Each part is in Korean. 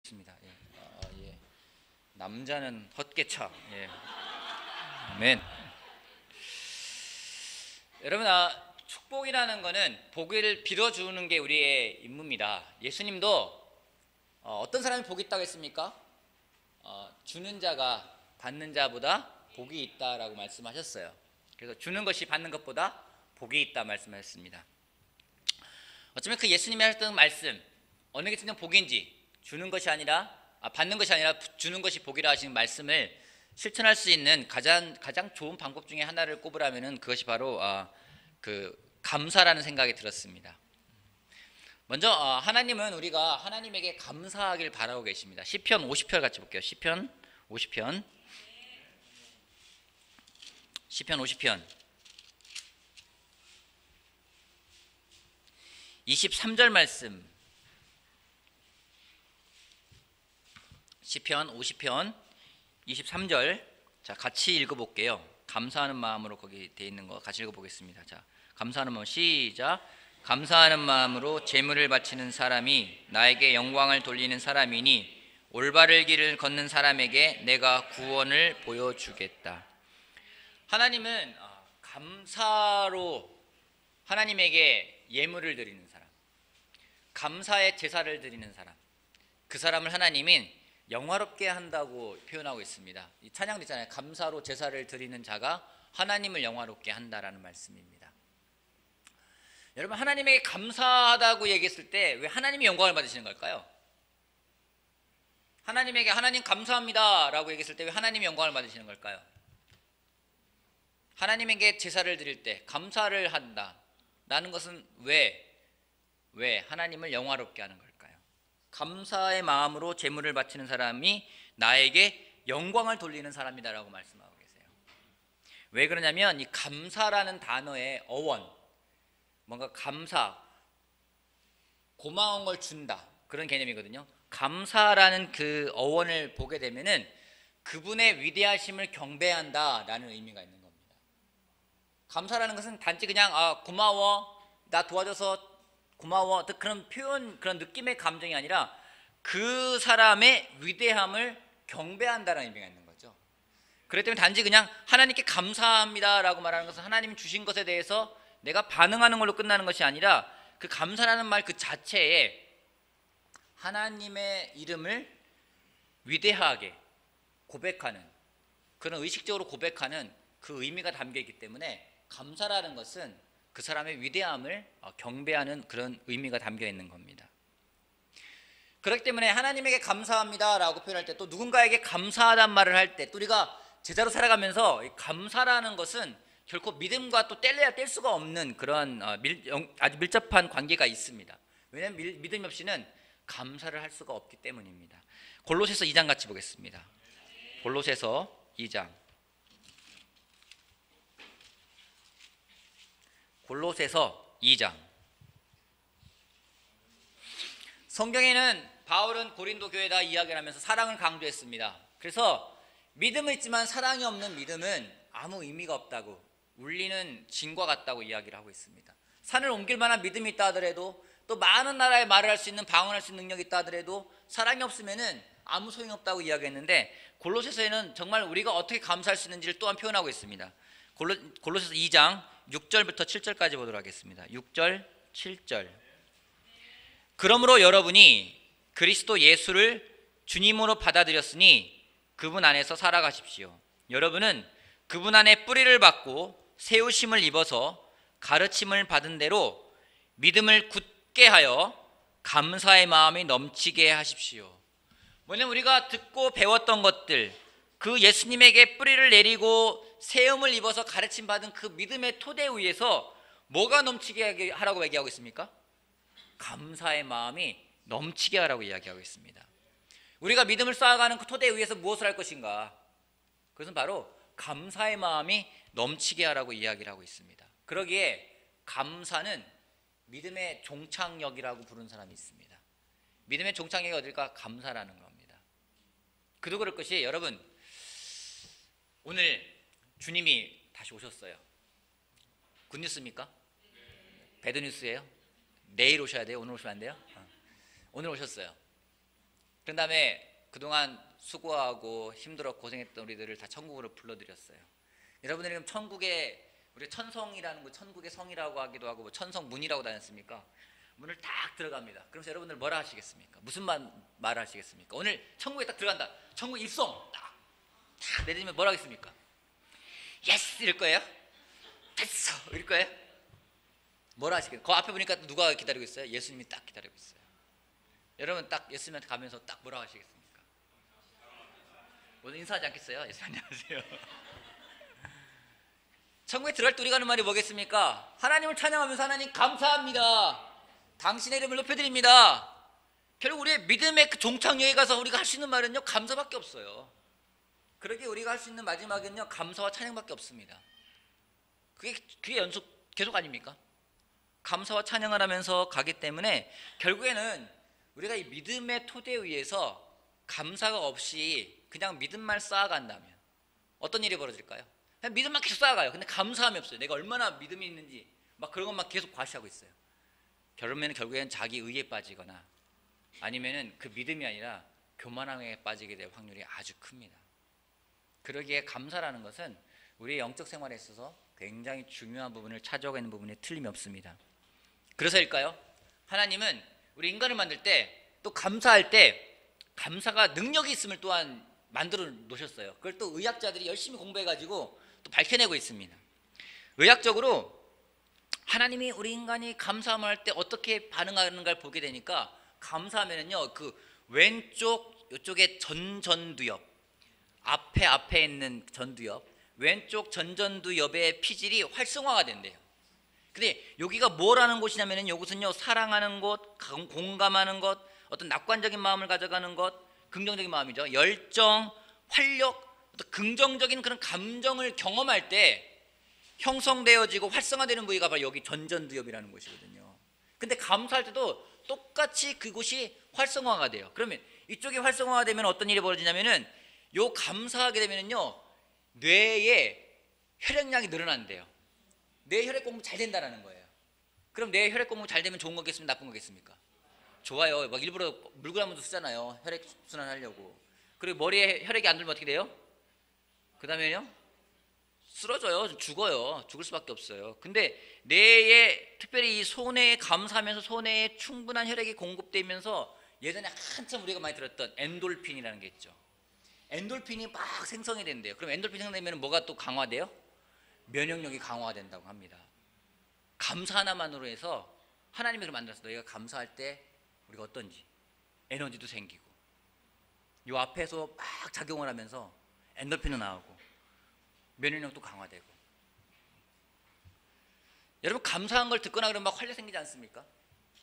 있습니다. 예. 예. 남자는 헛개차. 예. 아멘. 여러분, 축복이라는 거는 복을 빌어주는 게 우리의 임무입니다. 예수님도 어떤 사람이 복이 있다고 했습니까? 주는 자가 받는 자보다 복이 있다라고 말씀하셨어요. 그래서 주는 것이 받는 것보다 복이 있다 말씀하셨습니다. 어쩌면 그 예수님이 하셨던 말씀, 어느 게 진정 복인지, 주는 것이 아니라 받는 것이 아니라 주는 것이 복이라 하시는 말씀을 실천할 수 있는 가장 좋은 방법 중에 하나를 꼽으라면은 그것이 바로 그 감사라는 생각이 들었습니다. 먼저 하나님은 우리가 하나님에게 감사하길 바라고 계십니다. 시편 50편 같이 볼게요. 시편 50편 23절 말씀. 시편 50편 23절. 자, 같이 읽어볼게요. 감사하는 마음으로 거기 돼 있는 거 같이 읽어보겠습니다. 자, 감사하는 마음 시작. 감사하는 마음으로 제물을 바치는 사람이 나에게 영광을 돌리는 사람이니 올바른 길을 걷는 사람에게 내가 구원을 보여주겠다. 하나님은 감사로 하나님에게 예물을 드리는 사람, 감사의 제사를 드리는 사람, 그 사람을 하나님은 영화롭게 한다고 표현하고 있습니다. 이 찬양도 있잖아요. 감사로 제사를 드리는 자가 하나님을 영화롭게 한다라는 말씀입니다. 여러분, 하나님에게 감사하다고 얘기했을 때 왜 하나님이 영광을 받으시는 걸까요? 하나님에게 하나님 감사합니다 라고 얘기했을 때 왜 하나님이 영광을 받으시는 걸까요? 하나님에게 제사를 드릴 때 감사를 한다 라는 것은 왜 하나님을 영화롭게 하는 걸까요? 감사의 마음으로 제물을 바치는 사람이 나에게 영광을 돌리는 사람이다라고 말씀하고 계세요. 왜 그러냐면 이 감사라는 단어의 어원, 뭔가 감사, 고마운 걸 준다 그런 개념이거든요. 감사라는 그 어원을 보게 되면은 그분의 위대하심을 경배한다라는 의미가 있는 겁니다. 감사라는 것은 단지 그냥 고마워, 나 도와줘서 고마워, 그런 표현, 그런 느낌의 감정이 아니라 그 사람의 위대함을 경배한다는 의미가 있는 거죠. 그렇기 때문에 단지 그냥 하나님께 감사합니다라고 말하는 것은 하나님이 주신 것에 대해서 내가 반응하는 걸로 끝나는 것이 아니라 그 감사라는 말 그 자체에 하나님의 이름을 위대하게 고백하는, 그런 의식적으로 고백하는 그 의미가 담겨 있기 때문에 감사라는 것은 그 사람의 위대함을 경배하는 그런 의미가 담겨 있는 겁니다. 그렇기 때문에 하나님에게 감사합니다라고 표현할 때, 또 누군가에게 감사하단 말을 할 때, 또 우리가 제자로 살아가면서 감사라는 것은 결코 믿음과 또 뗄래야 뗄 수가 없는 그런 아주 밀접한 관계가 있습니다. 왜냐하면 믿음 없이는 감사를 할 수가 없기 때문입니다. 골로새서 2장 같이 보겠습니다. 골로새서 2장. 골로새서 2장. 성경에는 바울은 고린도 교회에다 이야기를 하면서 사랑을 강조했습니다. 그래서 믿음은 있지만 사랑이 없는 믿음은 아무 의미가 없다고, 울리는 징과 같다고 이야기를 하고 있습니다. 산을 옮길 만한 믿음이 있다 하더라도, 또 많은 나라에 말을 할 수 있는, 방언할 수 있는 능력이 있다 하더라도 사랑이 없으면은 아무 소용이 없다고 이야기했는데, 골로새서에는 정말 우리가 어떻게 감사할 수 있는지를 또한 표현하고 있습니다. 골로새서 2장 6절부터 7절까지 보도록 하겠습니다. 6절, 7절. 그러므로 여러분이 그리스도 예수를 주님으로 받아들였으니 그분 안에서 살아가십시오. 여러분은 그분 안에 뿌리를 받고 세우심을 입어서 가르침을 받은 대로 믿음을 굳게 하여 감사의 마음이 넘치게 하십시오. 뭐냐면 우리가 듣고 배웠던 것들, 그 예수님에게 뿌리를 내리고 세움을 입어서 가르침 받은 그 믿음의 토대 위에서 뭐가 넘치게 하라고 얘기하고 있습니까? 감사의 마음이 넘치게 하라고 이야기하고 있습니다. 우리가 믿음을 쌓아가는 그 토대 위에서 무엇을 할 것인가? 그것은 바로 감사의 마음이 넘치게 하라고 이야기를 하고 있습니다. 그러기에 감사는 믿음의 종착역이라고 부르는 사람이 있습니다. 믿음의 종착역이 어딜까? 감사라는 겁니다. 그도 그럴 것이, 여러분, 오늘 주님이 다시 오셨어요. 굿뉴스입니까? 배드뉴스예요? 내일 오셔야 돼요? 오늘 오시면 안 돼요? 오늘 오셨어요. 그 다음에 그동안 수고하고 힘들어 고생했던 우리들을 다 천국으로 불러들였어요. 여러분들이 그럼 천국에 우리 천성이라는 거 천국의 성이라고 하기도 하고 뭐 천성문이라고 다녔습니까? 문을 딱 들어갑니다. 그래서 여러분들 뭐라 하시겠습니까? 무슨 말을 하시겠습니까? 오늘 천국에 딱 들어간다. 천국 입성 딱 내리면 뭐라 하겠습니까? 예스 이럴 거예요? 됐어 이럴 거예요? 뭐라 하시겠어요? 그 앞에 보니까 누가 기다리고 있어요? 예수님이 딱 기다리고 있어요. 여러분 딱 예수님한테 가면서 딱 뭐라 하시겠습니까? 오늘 인사하지 않겠어요? 예수님 안녕하세요. 천국에 들어갈 때 우리가 하는 말이 뭐겠습니까? 하나님을 찬양하면서 하나님 감사합니다. 당신의 이름을 높여드립니다. 결국 우리의 믿음의 그 종착역에 가서 우리가 할 수 있는 말은요 감사밖에 없어요. 그러기에 우리가 할 수 있는 마지막은요 감사와 찬양밖에 없습니다. 그게 연속 계속 아닙니까? 감사와 찬양을 하면서 가기 때문에 결국에는 우리가 이 믿음의 토대 위에서 감사가 없이 그냥 믿음만 쌓아간다면 어떤 일이 벌어질까요? 그냥 믿음만 계속 쌓아가요. 근데 감사함이 없어요. 내가 얼마나 믿음이 있는지 막 그런 것만 계속 과시하고 있어요. 결국에는 자기 의에 빠지거나 아니면은 그 믿음이 아니라 교만함에 빠지게 될 확률이 아주 큽니다. 그러기에 감사라는 것은 우리의 영적 생활에 있어서 굉장히 중요한 부분을 차지하고 있는 부분에 틀림이 없습니다. 그래서일까요? 하나님은 우리 인간을 만들 때 또 감사할 때 감사가 능력이 있음을 또한 만들어 놓으셨어요. 그걸 또 의학자들이 열심히 공부해가지고 또 밝혀내고 있습니다. 의학적으로 하나님이 우리 인간이 감사함을 할 때 어떻게 반응하는가를 보게 되니까 감사하면은요 그 왼쪽 이쪽에 전두엽 앞에 있는 전두엽 왼쪽 전두엽의 피질이 활성화가 된대요. 근데 여기가 뭐라는 곳이냐면은 이곳은요 사랑하는 곳, 공감하는 것, 어떤 낙관적인 마음을 가져가는 것, 긍정적인 마음이죠. 열정, 활력, 어떤 긍정적인 그런 감정을 경험할 때 형성되어지고 활성화되는 부위가 바로 여기 전두엽이라는 곳이거든요. 근데 감사할 때도 똑같이 그곳이 활성화가 돼요. 그러면 이쪽이 활성화가 되면 어떤 일이 벌어지냐면은 요 감사하게 되면은요 뇌에 혈액량이 늘어난대요. 뇌 혈액 공부 잘 된다는 거예요. 그럼 뇌 혈액 공부 잘 되면 좋은 거겠습니까? 나쁜 거겠습니까? 좋아요. 막 일부러 물구나무도 쓰잖아요. 혈액 순환하려고. 그리고 머리에 혈액이 안 들면 어떻게 돼요? 그 다음에요? 쓰러져요. 죽어요. 죽을 수밖에 없어요. 근데 뇌에 특별히 이 손해에 감사하면서 손해에 충분한 혈액이 공급되면서 예전에 한참 우리가 많이 들었던 엔돌핀이라는 게 있죠. 엔돌핀이 막 생성이 된대요. 그럼 엔돌핀 생성되면 뭐가 또 강화돼요? 면역력이 강화된다고 합니다. 감사 하나만으로 해서 하나님이 그걸 만들어서 너희가 감사할 때 우리가 어떤지 에너지도 생기고 이 앞에서 막 작용을 하면서 엔돌핀도 나오고 면역력도 강화되고. 여러분 감사한 걸 듣거나 그러면 막 활력 생기지 않습니까?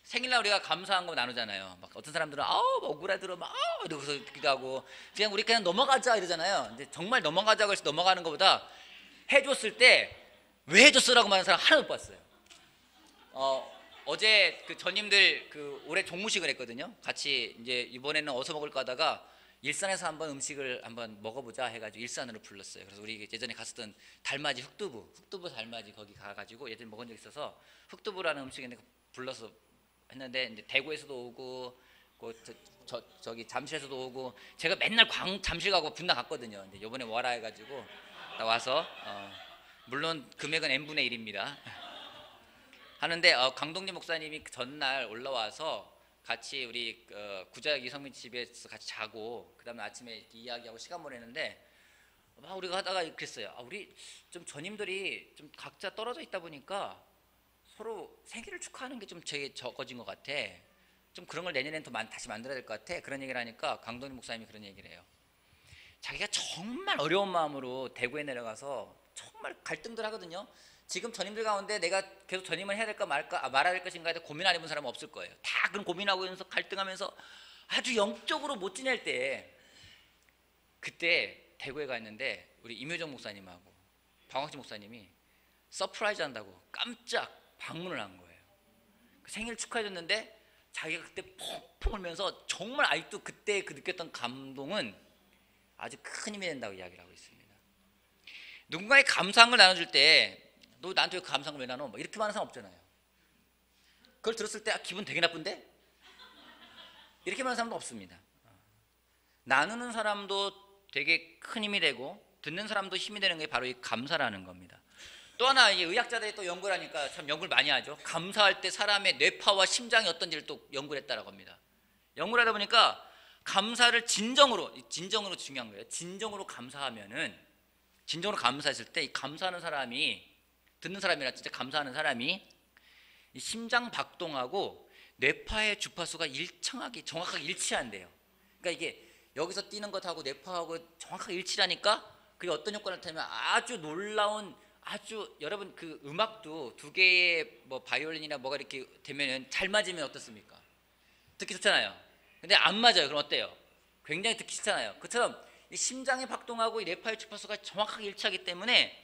생일날 우리가 감사한 거 나누잖아요. 막 어떤 사람들은 아우 막 억울하더라 막 이러고서 기도하고 그냥 우리 그냥 넘어가자 이러잖아요. 근데 정말 넘어가자고 해서 넘어가는 것보다 해줬을 때 왜 해줬어라고 말하는 사람 하나도 못 봤어요. 어제 그 전님들 그 올해 종무식을 했거든요. 같이 이제 이번에는 어디서 먹을까 하다가 일산에서 한번 음식을 한번 먹어보자 해가지고 일산으로 불렀어요. 그래서 우리 예전에 갔었던 달맞이 흑두부 달맞이 거기 가가지고 예전에 먹은 적 있어서 흑두부라는 음식인데 불러서 했는데 이제 대구에서도 오고 저기 잠실에서도 오고 제가 맨날 잠실 가고 분당 갔거든요. 근데 이번에 와라 해가지고 나 와서 물론 금액은 n분의 1입니다. 하는데 강동진 목사님이 전날 올라와서 같이 우리 구자역 이성민 집에서 같이 자고 그 다음에 아침에 이야기하고 시간 보내는데 막 우리가 하다가 그랬어요. 우리 좀 전임들이 좀 각자 떨어져 있다 보니까 서로 생일을 축하하는 게 좀 되게 적어진 것 같아. 좀 그런 걸 내년엔 더 다시 만들어야 될 것 같아. 그런 얘기를 하니까 강동진 목사님이 그런 얘기를 해요. 자기가 정말 어려운 마음으로 대구에 내려가서 정말 갈등들 하거든요. 지금 전임들 가운데 내가 계속 전임을 해야 될까 말아야 될 것인가에 대해 고민 안 해본 사람은 없을 거예요. 다 그런 고민하고 있면서 갈등하면서 아주 영적으로 못 지낼 때 그때 대구에 가 있는데 우리 임효정 목사님하고 방학진 목사님이 서프라이즈 한다고 깜짝 방문을 한 거예요. 생일 축하해줬는데 자기가 그때 펑펑 울면서 정말 아직도 그때 그 느꼈던 감동은 아주 큰 힘이 된다고 이야기를 하고 있습니다. 누군가의 감사한 걸 나눠줄 때 너 나한테 감사한 걸 왜 나눠? 막 이렇게 말하는 사람 없잖아요. 그걸 들었을 때 기분 되게 나쁜데? 이렇게 말하는 사람도 없습니다. 나누는 사람도 되게 큰 힘이 되고 듣는 사람도 힘이 되는 게 바로 이 감사라는 겁니다. 또 하나, 이 의학자들이 또 연구를 하니까 참 연구를 많이 하죠. 감사할 때 사람의 뇌파와 심장이 어떤지를 또 연구를 했다라고 합니다. 연구를 하다 보니까 감사를 진정으로 중요한 거예요. 진정으로 감사했을 때 이 감사하는 사람이, 듣는 사람이라 진짜 감사하는 사람이 이 심장 박동하고 뇌파의 주파수가 정확하게 일치한대요. 그러니까 이게 여기서 뛰는 것하고 뇌파하고 정확하게 일치하니까 그게 어떤 효과를 나타내면 아주 놀라운, 여러분 그 음악도 두 개의 뭐 바이올린이나 뭐가 이렇게 되면은 잘 맞으면 어떻습니까? 듣기 좋잖아요. 근데 안 맞아요. 그럼 어때요? 굉장히 듣기 싫잖아요. 그처럼 이 심장의 박동하고 이 뇌파의 주파수가 정확하게 일치하기 때문에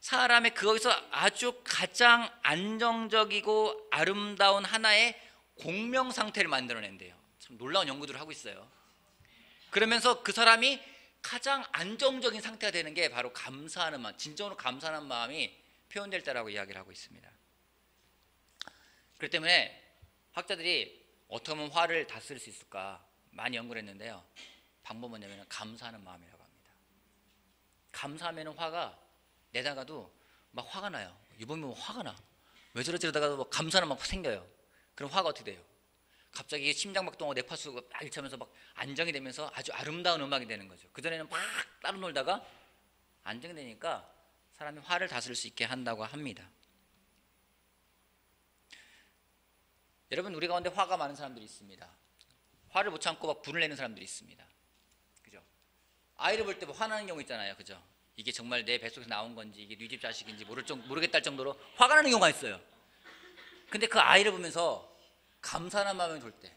사람의 거기서 아주 가장 안정적이고 아름다운 하나의 공명 상태를 만들어낸대요. 참 놀라운 연구들을 하고 있어요. 그러면서 그 사람이 가장 안정적인 상태가 되는 게 바로 감사하는 마음, 진정으로 감사하는 마음이 표현될 때라고 이야기를 하고 있습니다. 그렇기 때문에 학자들이 어떻게 하면 화를 다스릴 수 있을까 많이 연구를 했는데요. 방법은 뭐냐면 감사하는 마음이라고 합니다. 감사하면 화가 내다가도 막 화가 나요. 이번에 화가 나. 왜 저러지? 이러다가도 막 감사는 막 생겨요. 그럼 화가 어떻게 돼요? 갑자기 심장박동하고 뇌파수가 막 일치하면서 막 안정이 되면서 아주 아름다운 음악이 되는 거죠. 그전에는 막 따로 놀다가 안정이 되니까 사람이 화를 다스릴 수 있게 한다고 합니다. 여러분, 우리 가운데 화가 많은 사람들이 있습니다. 화를 못 참고 막 분을 내는 사람들이 있습니다. 그죠? 아이를 볼 때 뭐 화나는 경우 있잖아요. 그죠? 이게 정말 내 뱃속에서 나온 건지 이게 네 집 자식인지 모르겠다 할 정도로 화가 나는 경우가 있어요. 근데 그 아이를 보면서 감사하는 마음이 들 때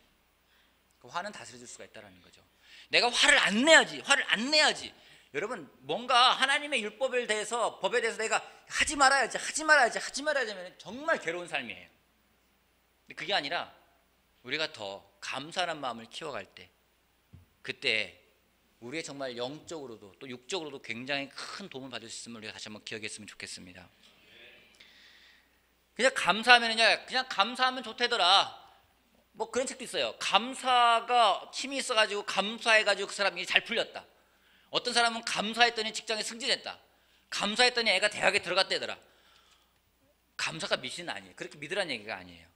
그 화는 다스려줄 수가 있다는 거죠. 내가 화를 안 내야지. 여러분, 뭔가 하나님의 율법에 대해서, 법에 대해서 내가 하지 말아야지 하면 정말 괴로운 삶이에요. 근데 그게 아니라 우리가 더 감사하는 마음을 키워갈 때, 그때 우리의 정말 영적으로도 또 육적으로도 굉장히 큰 도움을 받을 수 있음을 우리가 다시 한번 기억했으면 좋겠습니다. 그냥 감사하면 좋대더라. 뭐 그런 책도 있어요. 감사가 힘이 있어가지고 감사해가지고 그 사람이 잘 풀렸다. 어떤 사람은 감사했더니 직장에 승진했다. 감사했더니 애가 대학에 들어갔대더라. 감사가 미신은 아니에요. 그렇게 믿으라는 얘기가 아니에요.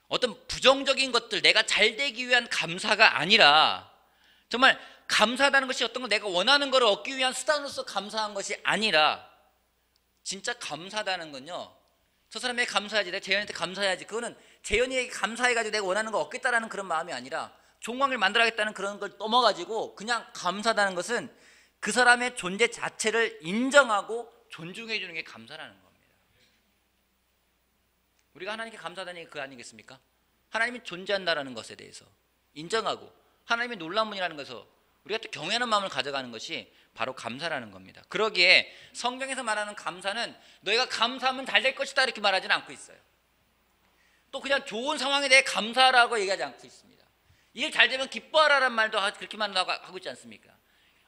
어떤 부정적인 것들, 내가 잘 되기 위한 감사가 아니라, 정말 감사하다는 것이 어떤 걸 내가 원하는 걸 얻기 위한 수단으로서 감사한 것이 아니라, 진짜 감사하다는 건요, 저 사람에게 감사해야지, 내가 재현이한테 감사해야지, 그거는 재현이에게 감사해가지고 내가 원하는 걸 얻겠다라는 그런 마음이 아니라 종광을 만들어야겠다는 그런 걸 넘어가지고 그냥 감사하다는 것은 그 사람의 존재 자체를 인정하고 존중해 주는 게 감사라는 겁니다. 우리가 하나님께 감사하다는 게 그거 아니겠습니까? 하나님이 존재한다는 것에 대해서 인정하고 하나님이 놀라운 분이라는 것에서 우리가 또 경외하는 마음을 가져가는 것이 바로 감사라는 겁니다. 그러기에 성경에서 말하는 감사는 너희가 감사하면 잘 될 것이다 이렇게 말하지는 않고 있어요. 또 그냥 좋은 상황에 대해 감사라고 얘기하지 않고 있습니다. 일 잘 되면 기뻐하라는 말도 그렇게만 하고 있지 않습니까?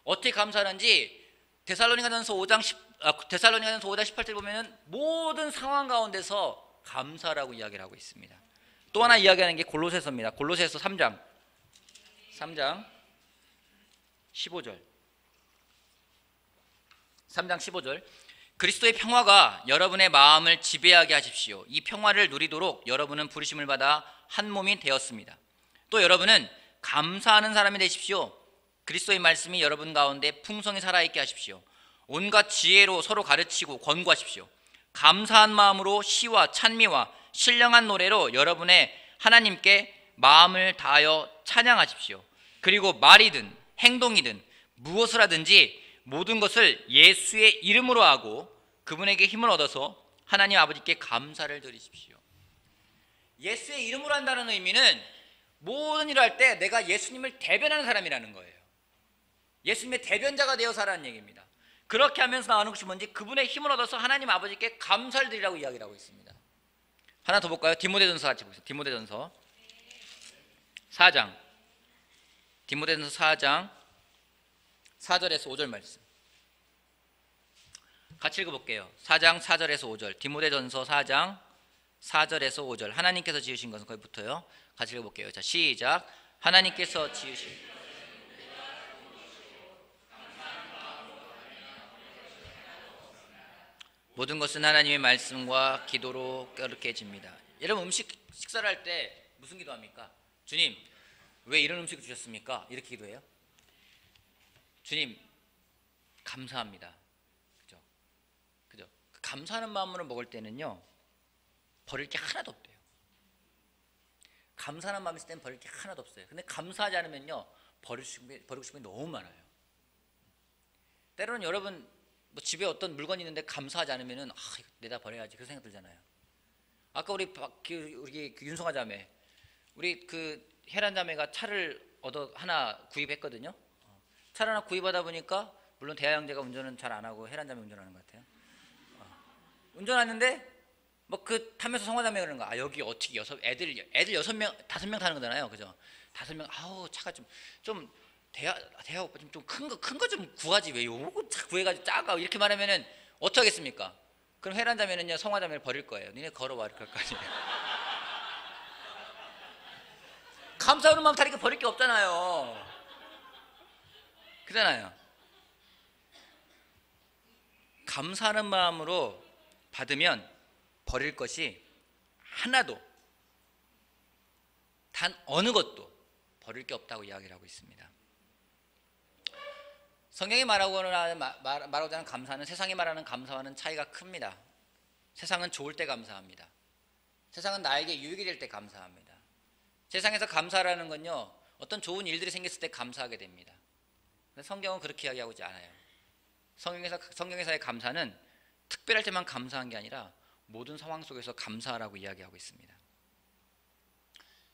어떻게 감사하는지 데살로니가전서 5장 18절 보면은 모든 상황 가운데서 감사라고 이야기를 하고 있습니다. 또 하나 이야기하는 게 골로새서입니다. 골로새서 3장 15절. 3장 15절. 그리스도의 평화가 여러분의 마음을 지배하게 하십시오. 이 평화를 누리도록 여러분은 부르심을 받아 한 몸이 되었습니다. 또 여러분은 감사하는 사람이 되십시오. 그리스도의 말씀이 여러분 가운데 풍성히 살아있게 하십시오. 온갖 지혜로 서로 가르치고 권고하십시오. 감사한 마음으로 시와 찬미와 신령한 노래로 여러분의 하나님께 마음을 다하여 찬양하십시오. 그리고 말이든 행동이든 무엇을 하든지 모든 것을 예수의 이름으로 하고 그분에게 힘을 얻어서 하나님 아버지께 감사를 드리십시오. 예수의 이름으로 한다는 의미는 모든 일을 할 때 내가 예수님을 대변하는 사람이라는 거예요. 예수님의 대변자가 되어 살아는 얘기입니다. 그렇게 하면서 나오는 것이 뭔지 그분의 힘을 얻어서 하나님 아버지께 감사를 드리라고 이야기를 하고 있습니다. 하나 더 볼까요? 디모데전서 같이 보겠습니다. 디모데전서 4장 4절에서 5절 말씀 같이 읽어볼게요. 4장 4절에서 5절. 디모데전서 4장 4절에서 5절. 하나님께서 지으신 것은 거기 붙어요. 같이 읽어볼게요. 자, 시작. 하나님께서 지으신 모든 것은 하나님의 말씀과 기도로 깨끗해집니다. 여러분 식사를 할 때 무슨 기도합니까? 주님 왜 이런 음식을 주셨습니까? 이렇게 기도해요. 주님 감사합니다. 그죠? 그죠? 감사하는 마음으로 먹을 때는요 버릴 게 하나도 없대요. 감사하는 마음이 있을 때는 버릴 게 하나도 없어요. 근데 감사하지 않으면요 버리고 싶은 게 너무 많아요. 때로는 여러분 뭐 집에 어떤 물건이 있는데 감사하지 않으면은 이거 내다 버려야지 그 생각 들잖아요. 아까 우리 윤성아 자매, 우리 그 혜란 자매가 차를 하나 구입했거든요. 차를 하나 구입하다 보니까 물론 대하 형제가 운전은 잘 안 하고 혜란 자매 운전하는 것 같아요. 운전하는데 뭐 그 타면서 성화 자매 그러는 거야. 여기 어떻게 애들 6명 5명 타는 거잖아요, 그죠? 5명 차가 좀 대하 오빠 좀 큰 거 좀 구하지 왜 요거 구해가지고 작아 이렇게 말하면은 어떻게 하겠습니까? 그럼 혜란 자매는요 성화 자매를 버릴 거예요. 니네 걸어와 이렇게 할 거 아니에요. 감사하는 마음 다르게 버릴 게 없잖아요. 그잖아요. 감사하는 마음으로 받으면 버릴 것이 하나도 단 어느 것도 버릴 게 없다고 이야기를 하고 있습니다. 성경이 말하고자 하는 감사는 세상이 말하는 감사와는 차이가 큽니다. 세상은 좋을 때 감사합니다. 세상은 나에게 유익이 될 때 감사합니다. 세상에서 감사라는 건요 어떤 좋은 일들이 생겼을 때 감사하게 됩니다. 성경은 그렇게 이야기하지 않아요. 성경에서의 감사는 특별할 때만 감사한 게 아니라 모든 상황 속에서 감사하라고 이야기하고 있습니다.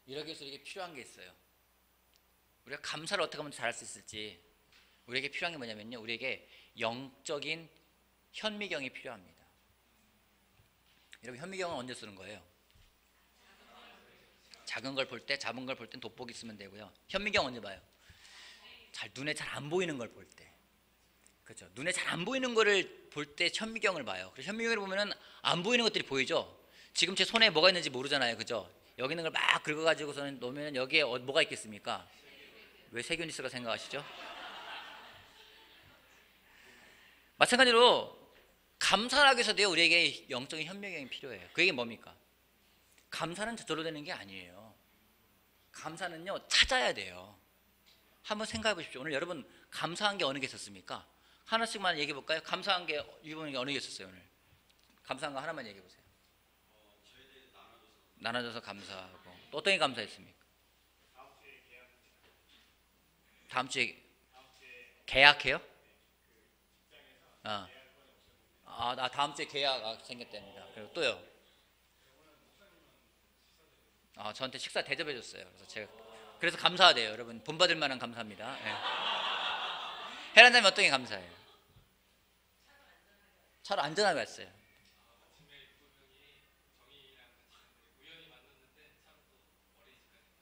이러기 위해서 이게 필요한 게 있어요. 우리가 감사를 어떻게 하면 잘할 수 있을지 우리에게 필요한 게 뭐냐면요 우리에게 영적인 현미경이 필요합니다. 여러분 현미경은 언제 쓰는 거예요? 작은 걸 볼 때, 작은 걸 볼 땐 돋보기 쓰면 되고요. 현미경 언제 봐요? 눈에 잘 안 보이는 걸 볼 때. 그렇죠. 눈에 잘 안 보이는 거를 볼 때 현미경을 봐요. 그래서 현미경을 보면은 안 보이는 것들이 보이죠. 지금 제 손에 뭐가 있는지 모르잖아요, 그죠? 여기 있는 걸 막 긁어가지고서는 놓으면 여기에 뭐가 있겠습니까? 왜 세균이 있을까 생각하시죠? 마찬가지로 감사를 하기 위해서도 우리에게 영적인 현미경이 필요해요. 그게 뭡니까? 감사는 저절로 되는 게 아니에요. 감사는요 찾아야 돼요. 한번 생각해 보십시오. 오늘 여러분 감사한 게 어느 게 있었습니까? 하나씩만 얘기해 볼까요? 감사한 게 어느 게 있었어요 오늘? 감사한 거 하나만 얘기해 보세요. 나눠줘서 감사하고 또 어떤 게 감사했습니까? 다음 주에 계약해요? 나 다음 주에 계약 생겼답니다. 그리고 또요? 저한테 식사 대접해 줬어요. 그래서 감사하대요. 여러분 본받을 만한 감사합니다. 네. 혜란장님 어떤 게 감사해요? 차로 안전하게 왔어요.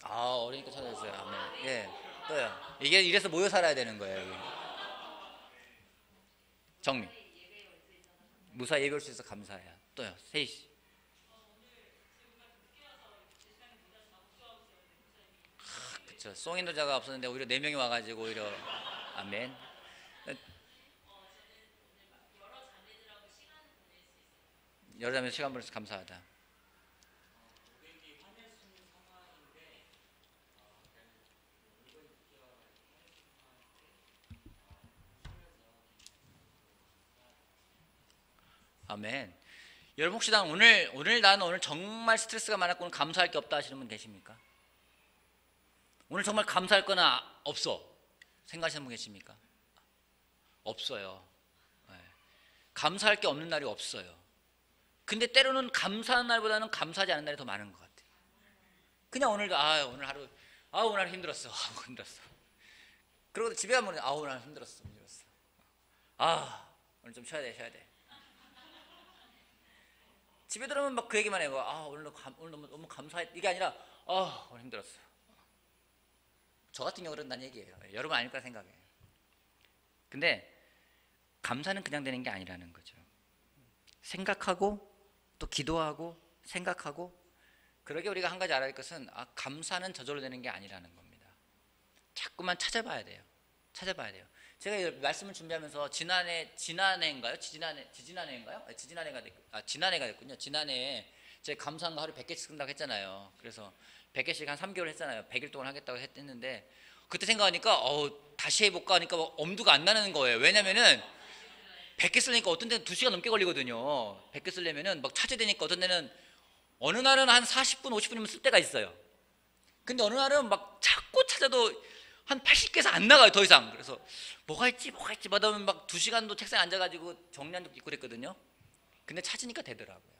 어리니까 찾아줬어요. 아멘. 예. 또요. 이래서 모여 살아야 되는 거예요. 여기. 정리. 무사 예배 올 수 있어서 감사해요. 또요. 세희 씨. 그쵸. 송인도자가 없었는데 오히려 4명이 와가지고 오히려 아멘. 여러 자매 시간 보내서 감사하다. 아멘. 여러분 혹시 나는 오늘 정말 스트레스가 많았고 오늘 감사할 게 없다 하시는 분 계십니까? 오늘 정말 감사할 거나 없어 생각하시는 분 계십니까? 없어요. 네. 감사할 게 없는 날이 없어요. 근데 때로는 감사한 날보다는 감사하지 않은 날이 더 많은 것 같아요. 그냥 오늘도 오늘 하루 힘들었어. 힘들었어. 그러고 집에 가면 오늘 힘들었어. 오늘 좀 쉬어야 돼. 집에 들어오면 막 그 얘기만 해요. 오늘 너무 감사해. 이게 아니라 오늘 힘들었어. 저 같은 경우는 난 얘기해요. 여러분 아닐 거라 생각해요. 근데 감사는 그냥 되는 게 아니라는 거죠. 생각하고 또 기도하고 생각하고 그러게 우리가 한 가지 알아야 할 것은 감사는 저절로 되는 게 아니라는 겁니다. 자꾸만 찾아봐야 돼요. 제가 말씀을 준비하면서 지난해인가요? 지난해가 됐군요. 지난해에 제가 감사한 거 하루 100개씩 쓴다고 했잖아요. 그래서 100개씩 한 3개월 했잖아요. 100일 동안 하겠다고 했는데 그때 생각하니까 다시 해볼까 하니까 엄두가 안 나는 거예요. 왜냐면은 100개 쓰려니까 어떤 데는 2시간 넘게 걸리거든요. 100개 쓰려면은 막 찾아야 되니까 어떤 데는 어느 날은 한 40분, 50분이면 쓸 때가 있어요. 근데 어느 날은 막 찾고 찾아도 한 80개에서 안 나가요, 더 이상. 그래서 뭐가 있지 마다 보면 막 2시간도 책상에 앉아가지고 정리한 적도 있고 그랬거든요. 근데 찾으니까 되더라고요.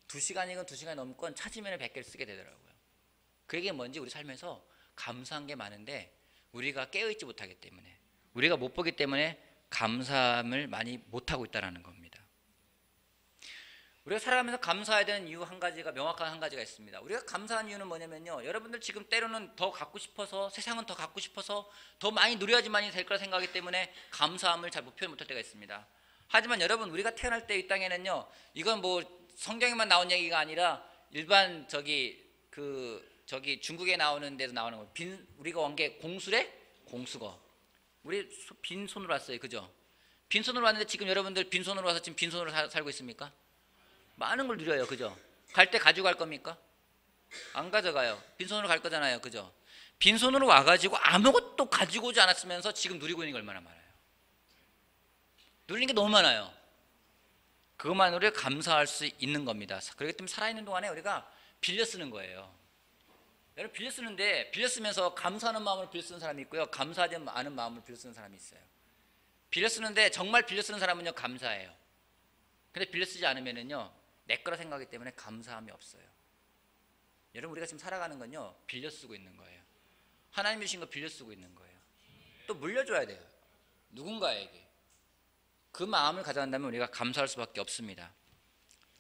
2시간이건 2시간이 넘건 찾으면 100개를 쓰게 되더라고요. 그 얘기는 뭔지 우리 삶에서 감사한 게 많은데 우리가 깨어있지 못하기 때문에, 우리가 못 보기 때문에 감사함을 많이 못하고 있다는 겁니다. 우리가 살아가면서 감사해야 되는 이유 한 가지가, 명확한 한 가지가 있습니다. 우리가 감사한 이유는 뭐냐면요, 여러분들 지금 때로는 더 갖고 싶어서, 세상은 더 갖고 싶어서 더 많이 누려야지만이 될 거라 생각하기 때문에 감사함을 잘 표현 못할 때가 있습니다. 하지만 여러분, 우리가 태어날 때 이 땅에는요, 이건 뭐 성경에만 나온 얘기가 아니라 일반 중국에 나오는 데도 나오는 거예요. 우리가 왕게 공수래? 공수거. 우리 빈손으로 왔어요. 그죠? 빈손으로 왔는데 지금 여러분들 빈손으로 와서 지금 빈손으로 살고 있습니까? 많은 걸 누려요. 그죠? 갈 때 가지고 갈 겁니까? 안 가져가요. 빈손으로 갈 거잖아요. 그죠? 빈손으로 와가지고 아무것도 가지고 오지 않았으면서 지금 누리고 있는 게 얼마나 많아요. 누리는 게 너무 많아요. 그것만으로 감사할 수 있는 겁니다. 그렇기 때문에 살아있는 동안에 우리가 빌려 쓰는 거예요. 여러분, 빌려 쓰는데, 빌려 쓰면서 감사하는 마음으로 빌려 쓰는 사람이 있고요, 감사하지 않은 마음으로 빌려 쓰는 사람이 있어요. 빌려 쓰는데 정말 빌려 쓰는 사람은요, 감사해요. 근데 빌려 쓰지 않으면은요, 내 거라 생각하기 때문에 감사함이 없어요. 여러분, 우리가 지금 살아가는 건요, 빌려 쓰고 있는 거예요. 하나님이 주신 거 빌려 쓰고 있는 거예요. 또 물려줘야 돼요, 누군가에게. 그 마음을 가져간다면 우리가 감사할 수밖에 없습니다.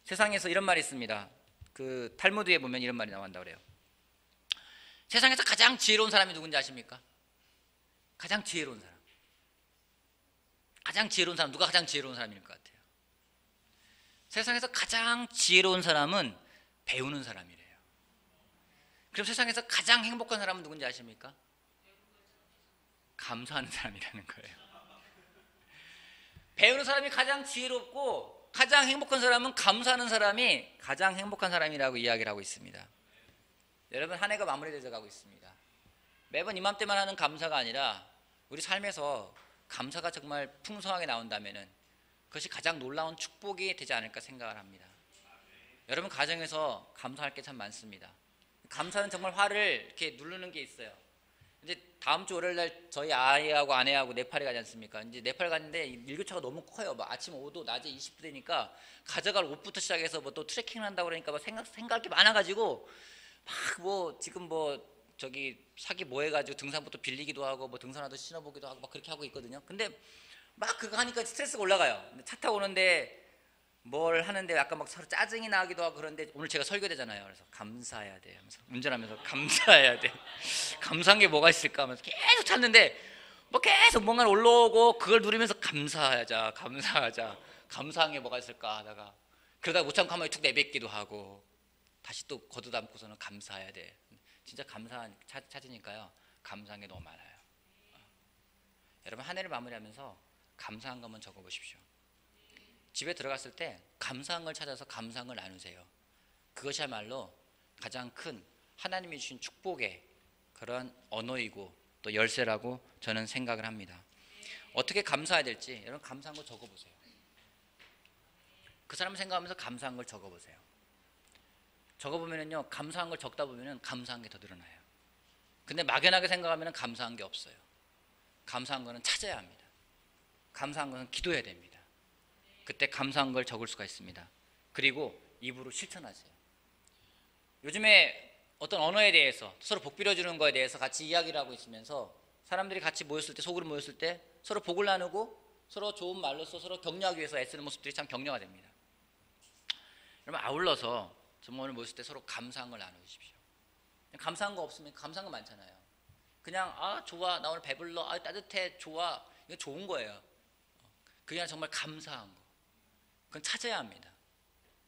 세상에서 이런 말이 있습니다. 그 탈무드에 보면 이런 말이 나온다고 그래요. 세상에서 가장 지혜로운 사람이 누군지 아십니까? 가장 지혜로운 사람. 가장 지혜로운 사람, 누가 가장 지혜로운 사람일 것 같아요? 세상에서 가장 지혜로운 사람은 배우는 사람이래요. 그럼 세상에서 가장 행복한 사람은 누군지 아십니까? 감사하는 사람이라는 거예요. 배우는 사람이 가장 지혜롭고 가장 행복한 사람은 감사하는 사람이 가장 행복한 사람이라고 이야기를 하고 있습니다. 여러분, 한 해가 마무리되어 가고 있습니다. 매번 이맘때만 하는 감사가 아니라 우리 삶에서 감사가 정말 풍성하게 나온다면 그것이 가장 놀라운 축복이 되지 않을까 생각을 합니다. 여러분, 가정에서 감사할 게 참 많습니다. 감사는 정말 화를 이렇게 누르는 게 있어요. 이제 다음 주 월요일 날 저희 아이하고 아내하고 네팔에 가지 않습니까? 이제 네팔 갔는데 일교차가 너무 커요. 막 아침 5도, 낮에 20도 되니까 가져갈 옷부터 시작해서 뭐 또 트레킹을 한다고 그러니까 막 생각이 많아가지고 막 뭐 지금 뭐 저기 사기 뭐 해가지고 등산부터 빌리기도 하고 뭐 등산화도 신어보기도 하고 막 그렇게 하고 있거든요. 근데 막 그거 하니까 스트레스가 올라가요. 근데 차 타고 오는데 뭘 하는데 약간 막 서로 짜증이 나기도 하고 그런데 오늘 제가 설교되잖아요. 그래서 감사해야 돼 하면서 운전하면서 감사해야 돼. 감사한 게 뭐가 있을까 하면서 계속 찾는데 뭐 계속 뭔가 올라오고 그걸 누리면서 감사하자 감사한 게 뭐가 있을까 하다가 그러다가 못 참고 한 번에 툭 내뱉기도 하고 다시 또 걷어담고서는 감사해야 돼. 진짜 찾으니까요, 감사한 게 너무 많아요. 여러분, 한 해를 마무리하면서 감사한 것만 적어보십시오. 집에 들어갔을 때 감사한 걸 찾아서 감사한 걸 나누세요. 그것이야말로 가장 큰 하나님이 주신 축복의 그런 언어이고 또 열쇠라고 저는 생각을 합니다. 어떻게 감사해야 될지 여러분 감사한 걸 적어보세요. 그 사람을 생각하면서 감사한 걸 적어보세요. 적어보면은요, 감사한 걸 적다 보면은 감사한 게 더 늘어나요. 근데 막연하게 생각하면은 감사한 게 없어요. 감사한 거는 찾아야 합니다. 감사한 거는 기도해야 됩니다. 그때 감사한 걸 적을 수가 있습니다. 그리고 입으로 실천하세요. 요즘에 어떤 언어에 대해서 서로 복 빌어주는 거에 대해서 같이 이야기를 하고 있으면서 사람들이 같이 모였을 때, 속으로 모였을 때 서로 복을 나누고 서로 좋은 말로써 서로 격려하기 위해서 애쓰는 모습들이 참 격려가 됩니다. 여러분, 아울러서 정말 오늘 모였을 때 서로 감사한 걸 나누십시오. 감사한 거 없으면 감사한 거 많잖아요. 그냥 좋아, 나 오늘 배불러, 따뜻해, 좋아, 이거 좋은 거예요. 그게 아니라 정말 감사한 거, 그건 찾아야 합니다.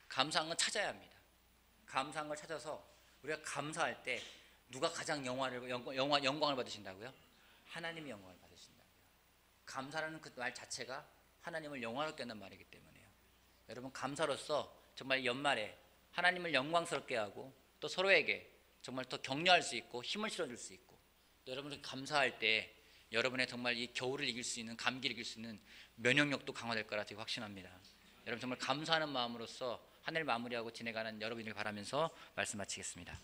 감사한 건 찾아야 합니다. 감사한 걸 찾아서 우리가 감사할 때 누가 가장 영광을 받으신다고요? 하나님이 영광을 받으신다고요. 감사라는 그 말 자체가 하나님을 영화롭게 한다는 말이기 때문에요. 여러분, 감사로서 정말 연말에 하나님을 영광스럽게 하고 또 서로에게 정말 더 격려할 수 있고 힘을 실어줄 수 있고, 또 여러분이 감사할 때 여러분의 정말 이 겨울을 이길 수 있는, 감기를 이길 수 있는 면역력도 강화될 거라 되게 확신합니다. 여러분, 정말 감사하는 마음으로서 한 해를 마무리하고 지내가는 여러분들 바라면서 말씀 마치겠습니다.